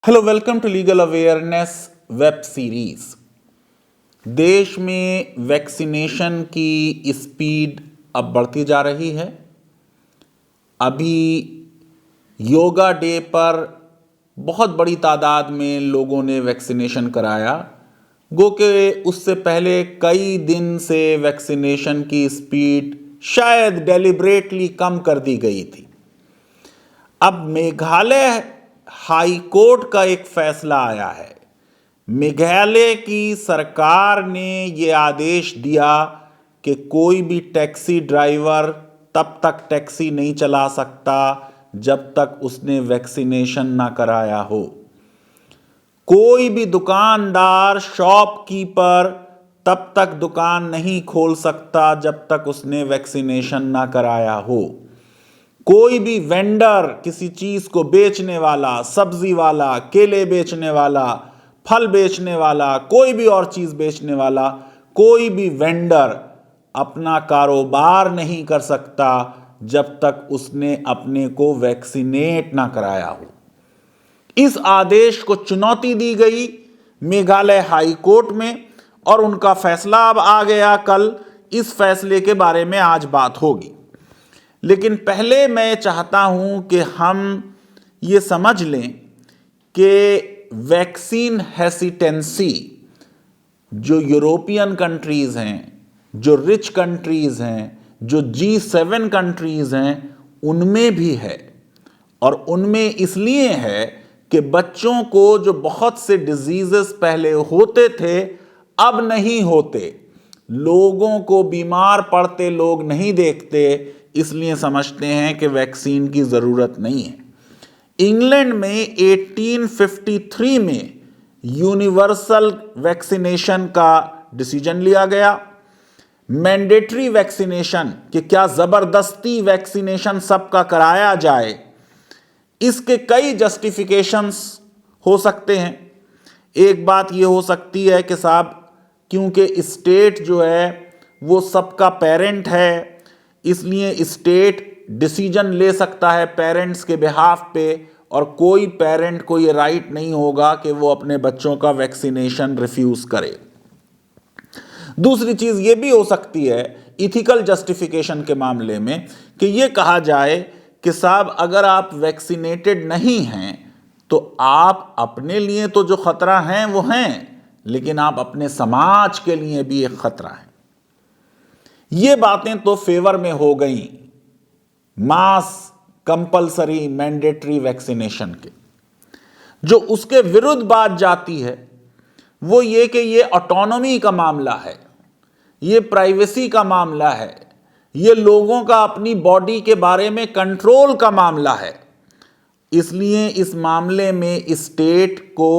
Hello, welcome to legal awareness web series. देश में vaccination की स्पीड अब बढ़ती जा रही है। अभी योगा डे पर बहुत बड़ी तादाद में लोगों ने वैक्सीनेशन कराया। गो के उससे पहले कई दिन से वैक्सीनेशन की स्पीड शायद डेलिब्रेटली कम कर दी गई थी। अब मेघालय हाई कोर्ट का एक फैसला आया है। मेघालय की सरकार ने ये आदेश दिया कि कोई भी टैक्सी ड्राइवर तब तक टैक्सी नहीं चला सकता जब तक उसने वैक्सीनेशन ना कराया हो। कोई भी दुकानदार, शॉपकीपर तब तक दुकान नहीं खोल सकता जब तक उसने वैक्सीनेशन ना कराया हो। कोई भी वेंडर, किसी चीज को बेचने वाला, सब्जी वाला, केले बेचने वाला, फल बेचने वाला, कोई भी और चीज बेचने वाला, कोई भी वेंडर अपना कारोबार नहीं कर सकता जब तक उसने अपने को वैक्सीनेट ना कराया हो। इस आदेश को चुनौती दी गई मेघालय हाई कोर्ट में और उनका फैसला अब आ गया कल। इस फैसले के बारे में आज बात होगी, लेकिन पहले मैं चाहता हूं कि हम ये समझ लें कि वैक्सीन हेसिटेंसी जो यूरोपियन कंट्रीज हैं, जो रिच कंट्रीज हैं, जो G7 कंट्रीज हैं, उनमें भी है। और उनमें इसलिए है कि बच्चों को जो बहुत से डिजीजेस पहले होते थे अब नहीं होते। लोगों को बीमार पड़ते लोग नहीं देखते, इसलिए समझते हैं कि वैक्सीन की जरूरत नहीं है। इंग्लैंड में 1853 में यूनिवर्सल वैक्सीनेशन का डिसीजन लिया गया। मैंडेटरी वैक्सीनेशन, कि क्या जबरदस्ती वैक्सीनेशन सबका कराया जाए, इसके कई जस्टिफिकेशंस हो सकते हैं। एक बात यह हो सकती है कि साहब, क्योंकि स्टेट जो है वो सबका पेरेंट है, इसलिए स्टेट डिसीजन ले सकता है पेरेंट्स के बिहाफ पे, और कोई पेरेंट को ये राइट नहीं होगा कि वो अपने बच्चों का वैक्सीनेशन रिफ्यूज करे। दूसरी चीज ये भी हो सकती है इथिकल जस्टिफिकेशन के मामले में, कि ये कहा जाए कि साहब, अगर आप वैक्सीनेटेड नहीं हैं तो आप अपने लिए तो जो खतरा हैं वो हैं, लेकिन आप अपने समाज के लिए भी एक खतरा है। ये बातें तो फेवर में हो गई मास कंपलसरी मैंडेटरी वैक्सीनेशन के। जो उसके विरुद्ध बात जाती है वो ये कि ये ऑटोनॉमी का मामला है, ये प्राइवेसी का मामला है, ये लोगों का अपनी बॉडी के बारे में कंट्रोल का मामला है। इसलिए इस मामले में स्टेट को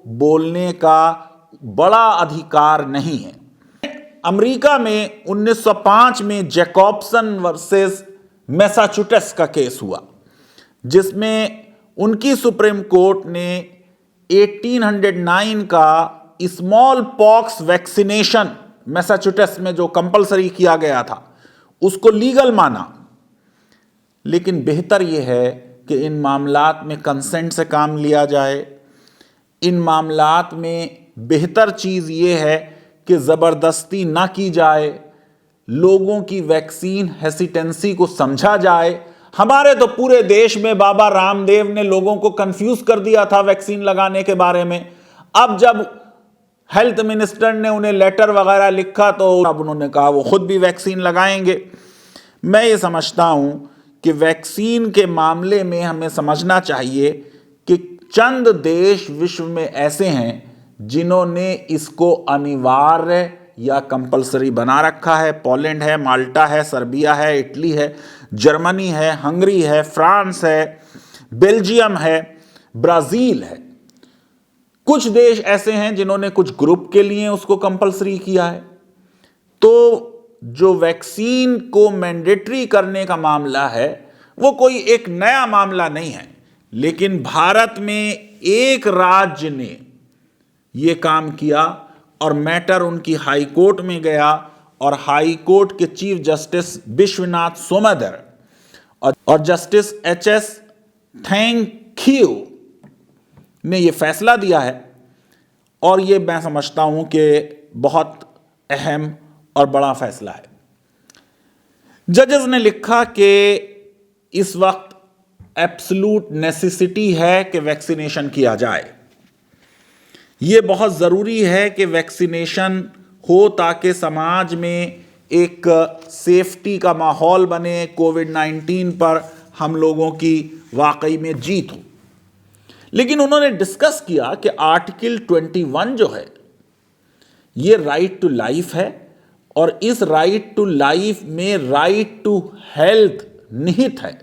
बोलने का बड़ा अधिकार नहीं है। अमेरिका में 1905 में जैकॉब्सन वर्सेस मैसाचुसेट्स का केस हुआ, जिसमें उनकी सुप्रीम कोर्ट ने 1809 का स्मॉल पॉक्स वैक्सीनेशन मैसाचुसेट्स में जो कंपलसरी किया गया था उसको लीगल माना। लेकिन बेहतर यह है कि इन मामलात में कंसेंट से काम लिया जाए। इन मामलात में बेहतर चीज यह है कि जबरदस्ती ना की जाए, लोगों की वैक्सीन हेसिटेंसी को समझा जाए। हमारे तो पूरे देश में बाबा रामदेव ने लोगों को कंफ्यूज कर दिया था वैक्सीन लगाने के बारे में। अब जब हेल्थ मिनिस्टर ने उन्हें लेटर वगैरह लिखा तो अब उन्होंने कहा वो खुद भी वैक्सीन लगाएंगे। मैं ये समझता हूं कि वैक्सीन के मामले में हमें समझना चाहिए कि चंद देश विश्व में ऐसे हैं जिन्होंने इसको अनिवार्य या कंपलसरी बना रखा है। पोलैंड है, माल्टा है, सर्बिया है, इटली है, जर्मनी है, हंगरी है, फ्रांस है, बेल्जियम है, ब्राजील है। कुछ देश ऐसे हैं जिन्होंने कुछ ग्रुप के लिए उसको कंपलसरी किया है। तो जो वैक्सीन को मैंडेटरी करने का मामला है वो कोई एक नया मामला नहीं है, लेकिन भारत में एक राज्य ने ये काम किया और मैटर उनकी हाई कोर्ट में गया, और हाई कोर्ट के चीफ जस्टिस विश्वनाथ सोमदर और जस्टिस HS थैंक्यू ने ये फैसला दिया है और ये मैं समझता हूं कि बहुत अहम और बड़ा फैसला है। जजेस ने लिखा कि इस वक्त एब्सोल्यूट नेसेसिटी है कि वैक्सीनेशन किया जाए। ये बहुत ज़रूरी है कि वैक्सीनेशन हो ताकि समाज में एक सेफ्टी का माहौल बने, कोविड-19 पर हम लोगों की वाकई में जीत हो। लेकिन उन्होंने डिस्कस किया कि आर्टिकल 21 जो है ये राइट टू लाइफ है और इस राइट टू लाइफ में राइट टू हेल्थ निहित है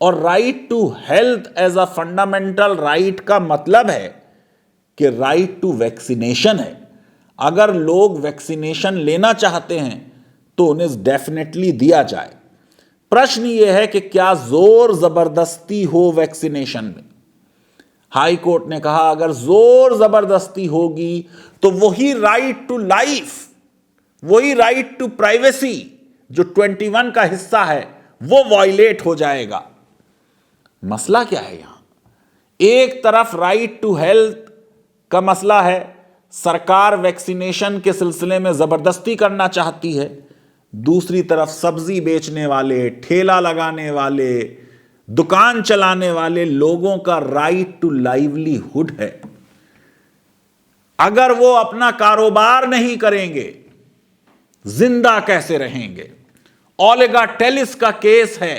और right to health as a fundamental right का मतलब है कि राइट टू वैक्सीनेशन है। अगर लोग वैक्सीनेशन लेना चाहते हैं तो उन्हें डेफिनेटली दिया जाए। प्रश्न यह है कि क्या जोर जबरदस्ती हो वैक्सीनेशन में। हाई कोर्ट ने कहा अगर जोर जबरदस्ती होगी तो वही राइट टू लाइफ, वही राइट टू प्राइवेसी जो 21 का हिस्सा है वो वायलेट हो जाएगा। मसला क्या है यहां? एक तरफ राइट टू हेल्थ का मसला है, सरकार वैक्सीनेशन के सिलसिले में जबरदस्ती करना चाहती है, दूसरी तरफ सब्जी बेचने वाले, ठेला लगाने वाले, दुकान चलाने वाले लोगों का राइट टू लाइवलीहुड है। अगर वो अपना कारोबार नहीं करेंगे जिंदा कैसे रहेंगे? ओलेगा टेलिस का केस है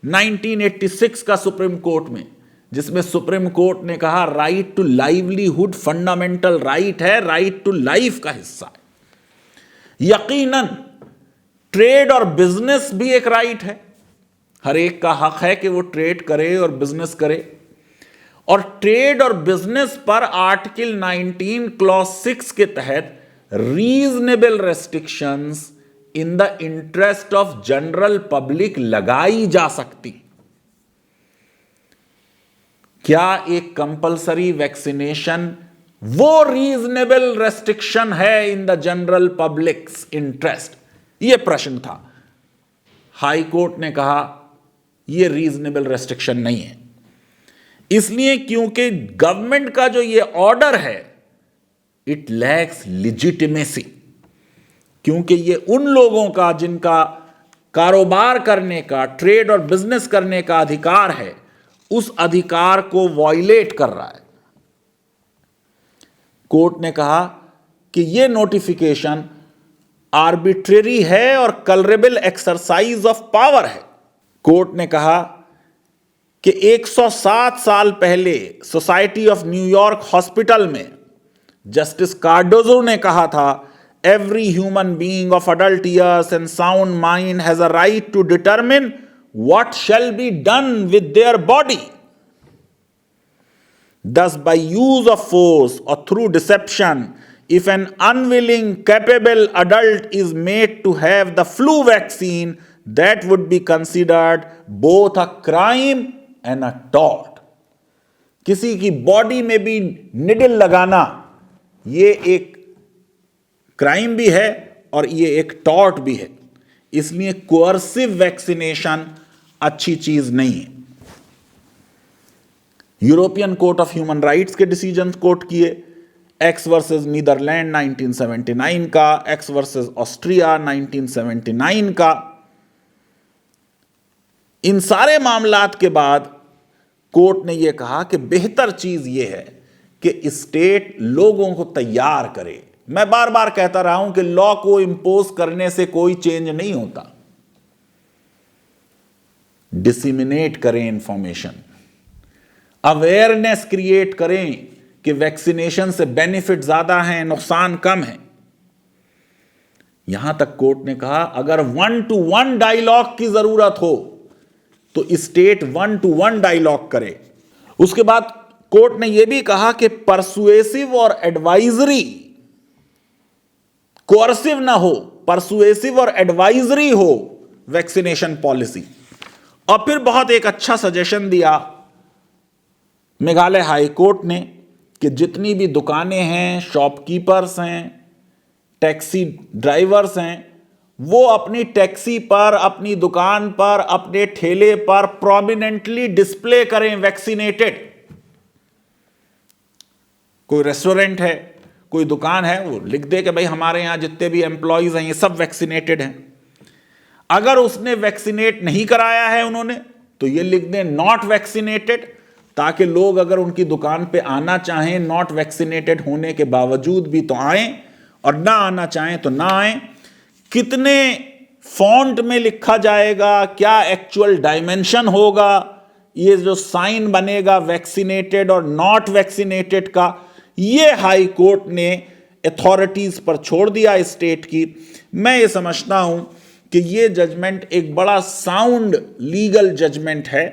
1986 का सुप्रीम कोर्ट में, जिसमें सुप्रीम कोर्ट ने कहा right to livelihood fundamental right है, राइट टू लाइफ का हिस्सा है। यकीनन ट्रेड और बिजनेस भी एक राइट है, हर एक का हक है कि वो ट्रेड करे और बिजनेस करे। और ट्रेड और बिजनेस पर आर्टिकल 19 क्लॉज 6 के तहत reasonable restrictions in the interest of general public लगाई जा सकती। क्या एक कंपल्सरी वैक्सीनेशन वो रीजनेबल रेस्ट्रिक्शन है in the general publics interest? यह प्रश्न था। हाई कोर्ट ने कहा यह रीजनेबल रेस्ट्रिक्शन नहीं है, इसलिए क्योंकि गवर्नमेंट का जो यह ऑर्डर है इट लैक्स लिजिटिमेसी, क्योंकि यह उन लोगों का जिनका कारोबार करने का, ट्रेड और बिजनेस करने का अधिकार है, उस अधिकार को वायलेट कर रहा है। कोर्ट ने कहा कि यह नोटिफिकेशन आर्बिट्रेरी है और कलरेबल एक्सरसाइज ऑफ पावर है। कोर्ट ने कहा कि 107 साल पहले सोसाइटी ऑफ न्यूयॉर्क हॉस्पिटल में जस्टिस कार्डोजो ने कहा था every human being of adult years and sound mind has a right to determine what shall be done with their body. Thus, by use of force or through deception, if an unwilling, capable adult is made to have the flu vaccine, that would be considered both a crime and a tort. किसी की body में भी needle लगाना ये एक crime भी है और ये एक टॉर्ट भी है। इसलिए कोअर्सिव वैक्सीनेशन अच्छी चीज नहीं है। European court of human rights के डिसीजन कोर्ट किए, एक्स वर्सेस नीदरलैंड 1979 का, एक्स वर्सेस ऑस्ट्रिया 1979 का। इन सारे मामलात के बाद कोर्ट ने यह कहा कि बेहतर चीज यह है कि स्टेट लोगों को तैयार करे। मैं बार बार कहता रहा हूं कि लॉ को इंपोज करने से कोई चेंज नहीं होता। डिसिमिनेट करें इंफॉर्मेशन, अवेयरनेस क्रिएट करें कि वैक्सीनेशन से बेनिफिट ज्यादा हैं, नुकसान कम है। यहां तक कोर्ट ने कहा अगर 1-to-1 डायलॉग की जरूरत हो तो स्टेट 1-to-1 डायलॉग करे। उसके बाद कोर्ट ने यह भी कहा कि परसुएसिव और एडवाइजरी, कोर्सिव ना हो, परसुएसिव और एडवाइजरी हो वैक्सीनेशन पॉलिसी। और फिर बहुत एक अच्छा सजेशन दिया मेघालय हाई कोर्ट ने कि जितनी भी दुकानें हैं, शॉपकीपर्स हैं, टैक्सी ड्राइवर्स हैं, वो अपनी टैक्सी पर, अपनी दुकान पर, अपने ठेले पर प्रोमिनेंटली डिस्प्ले करें वैक्सीनेटेड। कोई रेस्टोरेंट है, कोई दुकान है, वो लिख दे कि भाई हमारे यहाँ जितने भी एम्प्लॉयज़ हैं ये सब वैक्सीनेटेड हैं। अगर उसने वैक्सीनेट नहीं कराया है उन्होंने, तो ये लिख दें नॉट वैक्सीनेटेड, ताकि लोग अगर उनकी दुकान पे आना चाहें नॉट वैक्सीनेटेड होने के बावजूद भी तो आएं, और ना आना चाहें तो ना आएं। कितने फॉन्ट में लिखा जाएगा, क्या एक्चुअल डायमेंशन होगा, ये जो साइन बनेगा वैक्सीनेटेड और नॉट वैक्सीनेटेड का, ये हाई कोर्ट ने अथॉरिटीज पर छोड़ दिया स्टेट की। मैं ये समझता हूं कि ये जजमेंट एक बड़ा साउंड लीगल जजमेंट है,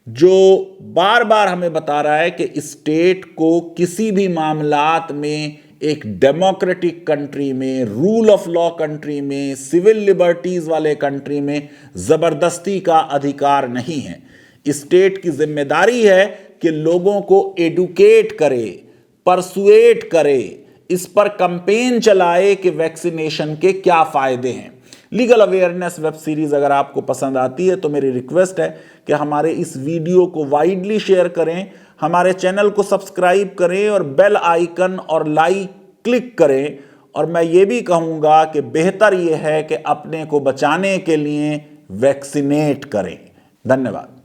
जो बार बार हमें बता रहा है कि स्टेट को किसी भी मामलात में एक डेमोक्रेटिक कंट्री में, रूल ऑफ लॉ कंट्री में, सिविल लिबर्टीज वाले कंट्री में जबरदस्ती का अधिकार नहीं है। स्टेट की जिम्मेदारी है कि लोगों को एडुकेट करे, परसुएट करे, इस पर कैंपेन चलाए कि वैक्सीनेशन के क्या फायदे हैं। लीगल अवेयरनेस वेब सीरीज अगर आपको पसंद आती है तो मेरी रिक्वेस्ट है कि हमारे इस वीडियो को वाइडली शेयर करें, हमारे चैनल को सब्सक्राइब करें और बेल आइकन और लाइक क्लिक करें। और मैं ये भी कहूँगा कि बेहतर ये है कि अपने को बचाने के लिए वैक्सीनेट करें। धन्यवाद।